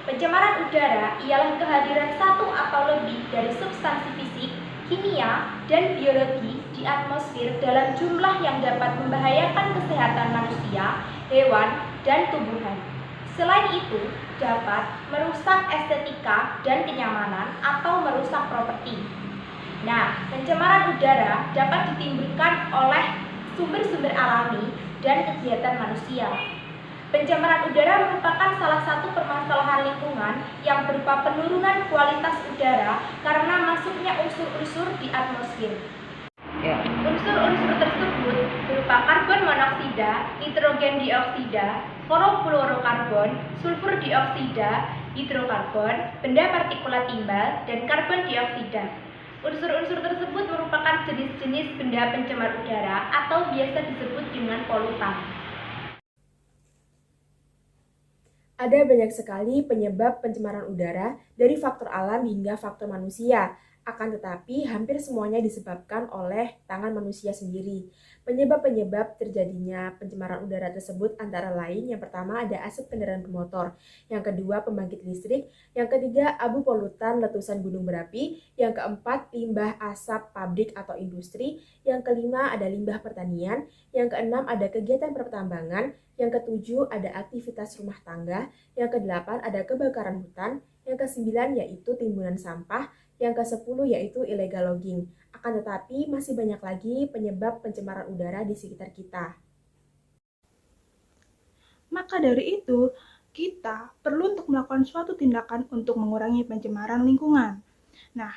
Pencemaran udara ialah kehadiran satu atau lebih dari substansi fisik, kimia, dan biologi di atmosfer dalam jumlah yang dapat membahayakan kesehatan manusia, hewan, dan tumbuhan. Selain itu, dapat merusak estetika dan kenyamanan atau merusak properti. Nah, pencemaran udara dapat ditimbulkan oleh sumber-sumber alami dan kegiatan manusia. Pencemaran udara merupakan salah satu permasalahan lingkungan yang berupa penurunan kualitas udara karena masuknya unsur-unsur di atmosfer. Unsur-unsur tersebut berupa karbon monoksida, nitrogen dioksida, klorofluorokarbon, sulfur dioksida, hidrokarbon, benda partikulat timbal, dan karbon dioksida. Unsur-unsur tersebut merupakan jenis-jenis benda pencemar udara atau biasa disebut dengan polutan. Ada banyak sekali penyebab pencemaran udara dari faktor alam hingga faktor manusia. Akan tetapi, hampir semuanya disebabkan oleh tangan manusia sendiri. Penyebab-penyebab terjadinya pencemaran udara tersebut antara lain, yang pertama ada asap kendaraan bermotor, yang kedua pembangkit listrik, yang ketiga abu polutan letusan gunung berapi, yang keempat limbah asap pabrik atau industri, yang kelima ada limbah pertanian, yang keenam ada kegiatan pertambangan, yang ketujuh ada aktivitas rumah tangga, yang kedelapan ada kebakaran hutan, yang kesembilan yaitu timbunan sampah, yang ke-10 yaitu illegal logging. Akan tetapi masih banyak lagi penyebab pencemaran udara di sekitar kita. Maka dari itu, kita perlu untuk melakukan suatu tindakan untuk mengurangi pencemaran lingkungan. Nah,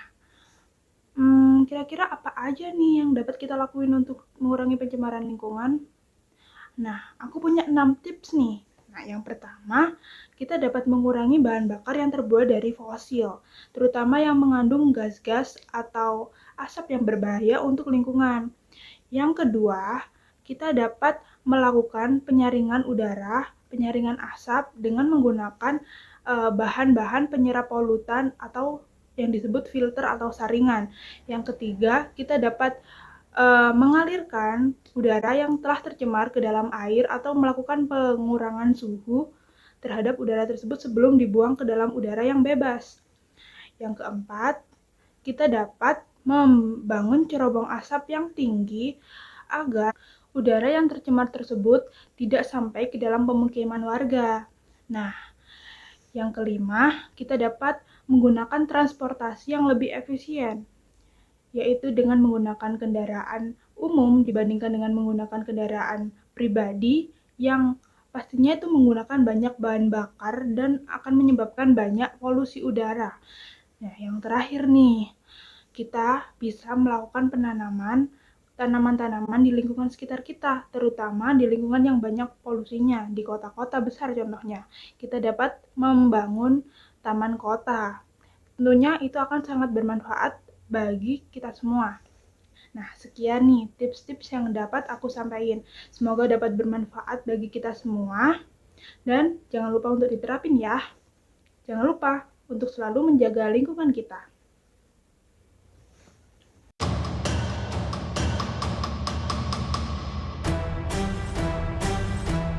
kira-kira apa aja nih yang dapat kita lakuin untuk mengurangi pencemaran lingkungan? Nah, aku punya 6 tips nih. Nah, yang pertama, kita dapat mengurangi bahan bakar yang terbuat dari fosil, terutama yang mengandung gas-gas atau asap yang berbahaya untuk lingkungan. Yang kedua, kita dapat melakukan penyaringan udara, penyaringan asap dengan menggunakan bahan-bahan penyerap polutan atau yang disebut filter atau saringan. Yang ketiga, kita dapat mengalirkan udara yang telah tercemar ke dalam air atau melakukan pengurangan suhu terhadap udara tersebut sebelum dibuang ke dalam udara yang bebas. Yang keempat, kita dapat membangun cerobong asap yang tinggi agar udara yang tercemar tersebut tidak sampai ke dalam pemukiman warga. Nah, yang kelima, kita dapat menggunakan transportasi yang lebih efisien, yaitu dengan menggunakan kendaraan umum dibandingkan dengan menggunakan kendaraan pribadi yang pastinya itu menggunakan banyak bahan bakar dan akan menyebabkan banyak polusi udara. Nah, yang terakhir nih, kita bisa melakukan penanaman tanaman-tanaman di lingkungan sekitar kita, terutama di lingkungan yang banyak polusinya, di kota-kota besar contohnya. Kita dapat membangun taman kota. Tentunya itu akan sangat bermanfaat bagi kita semua. Nah, sekian nih tips-tips yang dapat aku sampaikan. Semoga dapat bermanfaat bagi kita semua. Dan jangan lupa untuk diterapin ya. Jangan lupa untuk selalu menjaga lingkungan kita.